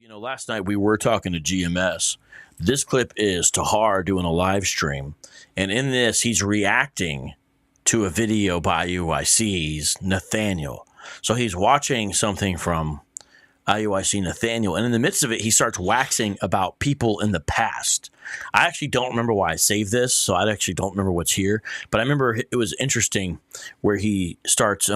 Last night we were talking to GMS. This clip is Tahar doing a live stream. And in this, he's reacting to a video by IUIC's Nathaniel. So he's watching something from IUIC Nathaniel. And in the midst of it, he starts waxing about people in the past. I actually don't remember why I saved this, so I actually don't remember what's here. But I remember it was interesting where he starts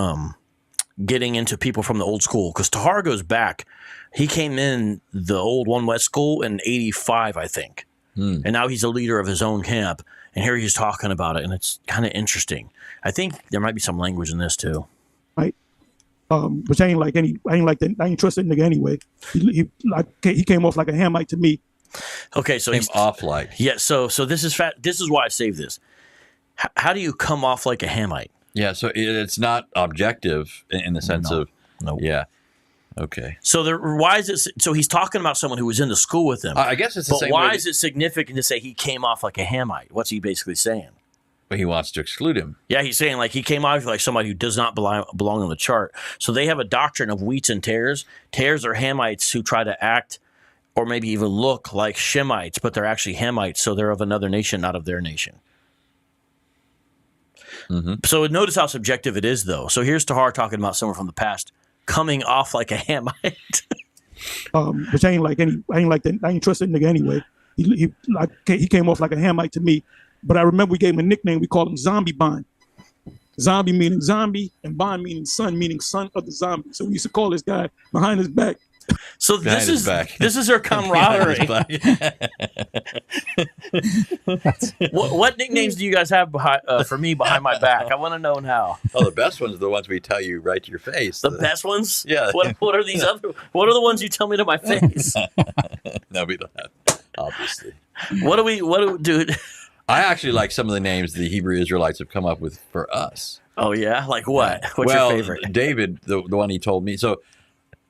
getting into people from the old school. Because Tahar goes back. He came in the old One West school in 85, I think. And now he's a leader of his own camp. And here he's talking about it, and it's kind of interesting. I think there might be some language in this too. Right. Which I ain't like that. I ain't trust that nigga anyway. He came off like a Hamite to me. Okay, so came off like. Yeah, so this is this is why I saved this. How do you come off like a Hamite? Yeah, so it's not objective in the sense of yeah. Okay. So why is it? So he's talking about someone who was in the school with him. I guess it's the same. But why is it significant to say he came off like a Hamite? What's he basically saying? But he wants to exclude him. Yeah, he's saying like he came off like somebody who does not belong on the chart. So they have a doctrine of wheats and tares. Tares are Hamites who try to act or maybe even look like Shemites, but they're actually Hamites, so they're of another nation, not of their nation. So notice how subjective it is, though. So here's Tahar talking about someone from the past coming off like a Hamite. Which I ain't like that. I ain't trust that nigga anyway. He came off like a Hamite to me. But I remember we gave him a nickname. We called him Zombie Bond. Zombie meaning zombie, and Bond meaning son of the zombie. So we used to call this guy behind his back. So this is her camaraderie. What nicknames do you guys have for me behind my back? I want to know now. Oh, the best ones are the ones we tell you right to your face. The best ones? Yeah. What are these other? What are the ones you tell me to my face? No, we don't have. Obviously. Dude? I actually like some of the names the Hebrew Israelites have come up with for us. Oh yeah, like what? What's your favorite? David, the one he told me. So.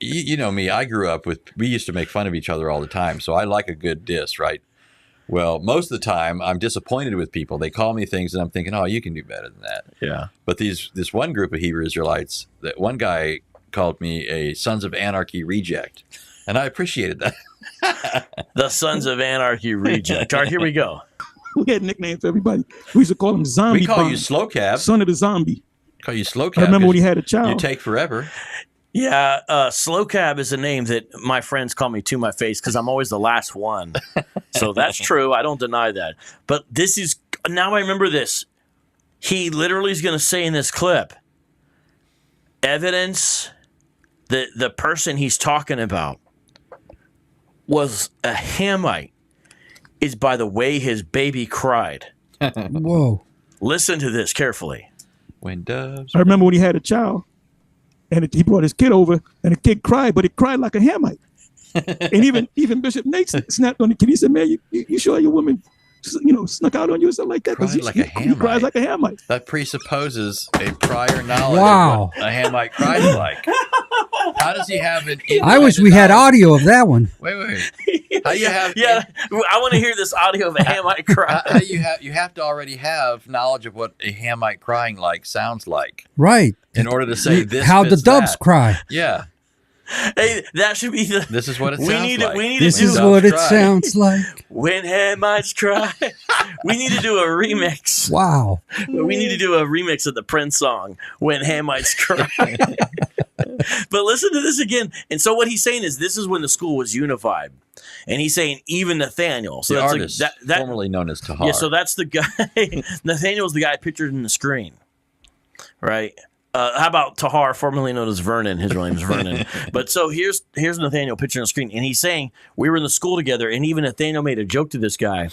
You know me, I grew up with, we used to make fun of each other all the time, so I like a good diss, right? Well, most of the time, I'm disappointed with people. They call me things, and I'm thinking, oh, you can do better than that. Yeah. But this one group of Hebrew Israelites, that one guy called me a Sons of Anarchy reject, and I appreciated that. The Sons of Anarchy reject. All right, here we go. We had nicknames for everybody. We used to call him Zombie. We call Bond, you Slow Cab. Son of the zombie. Call you Slow Cab. I remember when he had a child. You take forever. Yeah, Slow Cab is a name that my friends call me to my face because I'm always the last one. So that's true. I don't deny that. But now I remember this. He literally is going to say in this clip, evidence that the person he's talking about was a Hamite is by the way his baby cried. Whoa. Listen to this carefully. When doves. I remember when he had a child. And he brought his kid over, and the kid cried, but it cried like a Hamite. And even Bishop Nate snapped on the kid. He said, "Man, you sure your woman, snuck out on you or something like that?" Because he cries like a Hamite. That presupposes a prior knowledge Wow. of what a Hamite cries like. How does he have it? I wish we had audio of that one. Wait. How you have? Yeah, I want to hear this audio of a Hamite cry. How you have to already have knowledge of what a Hamite crying like sounds like, Right. in order to say this. How the fits doves that. cry. Yeah. Hey, that should be the. This is what it sounds like. We need This to do is what it sounds like. When Hamites cry. We need to do a remix. Wow. We need to do a remix of the Prince song, When Hamites Cry. But listen to this again. And so what he's saying is this is when the school was unified. And he's saying even Nathaniel. So the that's artist, formerly known as Tahar. Yeah, so that's the guy. Nathaniel's the guy pictured in the screen. Right? How about Tahar, formerly known as Vernon? His real name is Vernon. But so here's Nathaniel pictured on the screen. And he's saying we were in the school together. And even Nathaniel made a joke to this guy.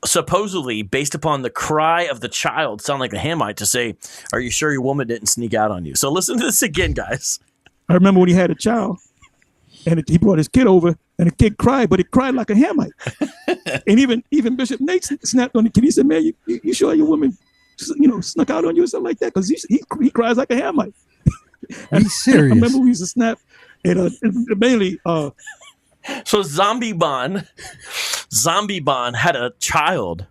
Supposedly, based upon the cry of the child, sound like a Hamite to say, "Are you sure your woman didn't sneak out on you?" So listen to this again, guys. I remember when he had a child, and he brought his kid over, and the kid cried, but it cried like a Hamite. And even Bishop Nate snapped on the kid. He said, "Man, you sure your woman, snuck out on you or something like that?" Because he cries like a Hamite. He's serious. I remember we used to snap, and mainly. So Zombie Bond had a child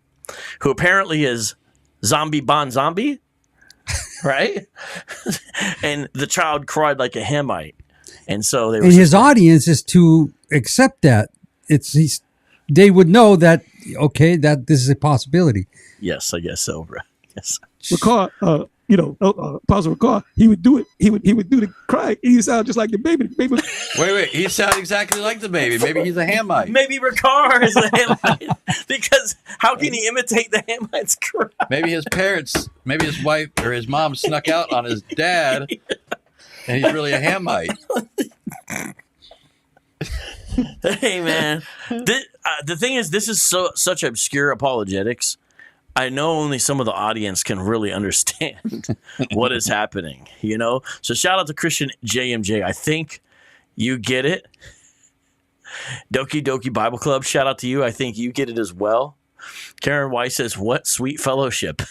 who apparently is Zombie Bond Zombie, right? And the child cried like a Hamite. And so And his audience is to accept that. They would know that, okay, that this is a possibility. yes, I guess so, bro. Yes. Ricard, Apostle Ricard, he would do it. He would do the cry. He sound just like the baby. The baby. Wait. He sounds exactly like the baby. Maybe he's a Hamite. Maybe Ricard is the Hamite because how can he imitate the Hamite's cry? Maybe his parents, maybe his wife or his mom snuck out on his dad, and he's really a Hamite. Hey, man. The thing is, this is such obscure apologetics. I know only some of the audience can really understand what is happening, you know? So shout out to Christian JMJ. I think you get it. Doki Doki Bible Club, shout out to you. I think you get it as well. Karen Weiss says, what sweet fellowship.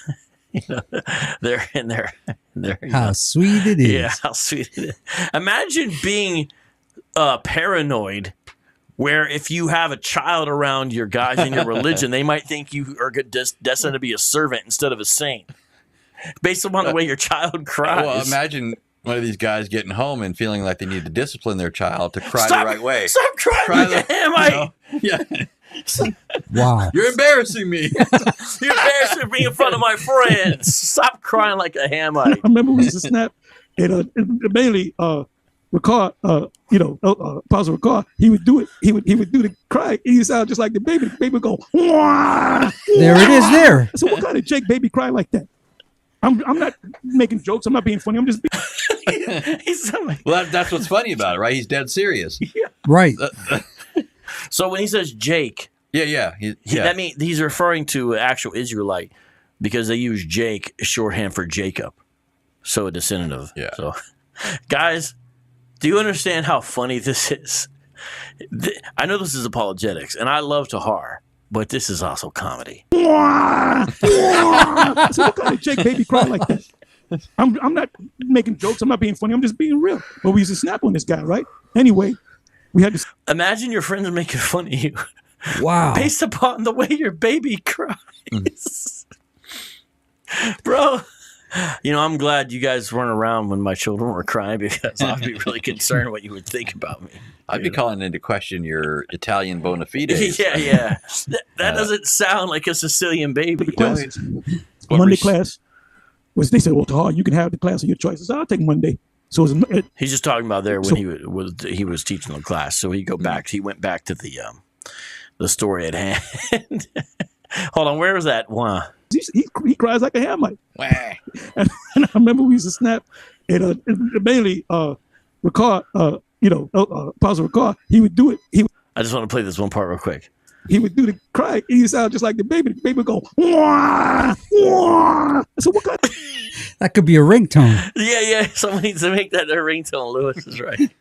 You know, they're in there. How sweet it is. Yeah, how sweet it is. Imagine being paranoid where if you have a child around your guys in your religion, they might think you are destined to be a servant instead of a saint based upon the way your child cries. Well, imagine one of these guys getting home and feeling like they need to discipline their child to cry the right way. Stop crying like a Hamite. Yeah. Wow. You're embarrassing me. You're embarrassing me in front of my friends. Stop crying like a Hamite. I remember we used to snap, and mainly Ricard, Apostle Ricard, he would do it. He would do the cry. He sound just like the baby. The baby would go, wah, There it is there. So what kind of Jake baby cry like that? I'm not making jokes. I'm not being funny. I'm just being. Well, that's what's funny about it, right? He's dead serious. Yeah. Right. So when he says Jake, Yeah. that means he's referring to an actual Israelite because they use Jake shorthand for Jacob. So a descendant of. Yeah. So, guys, do you understand how funny this is? I know this is apologetics, and I love Tahar, but this is also comedy. So what kind of Jake baby cry like that? I'm not making jokes. I'm not being funny. I'm just being real. But we used to snap on this guy, right? Anyway, we had to. Imagine your friends making fun of you Wow. based upon the way your baby cries. Bro, you know, I'm glad you guys weren't around when my children were crying because I'd be really concerned what you would think about me. I'd be calling into question your Italian bona fides. Yeah. That doesn't sound like a Sicilian baby. Classes. Monday class was. They said, "Well, Tahar, you can have the class of your choices." I'll take Monday. So He's just talking about there when he was teaching the class. So he went back to the story at hand. Hold on, where was that? Wow. he cries like a Hamite. And I remember we used to snap, and mainly Ricard, Apostle Ricard, he would do it. I just want to play this one part real quick. He would do the cry. He sound just like the baby. The baby would go, wah, wah. So what kind of... That could be a ringtone. Yeah. Someone needs to make that their ringtone. Lewis is right.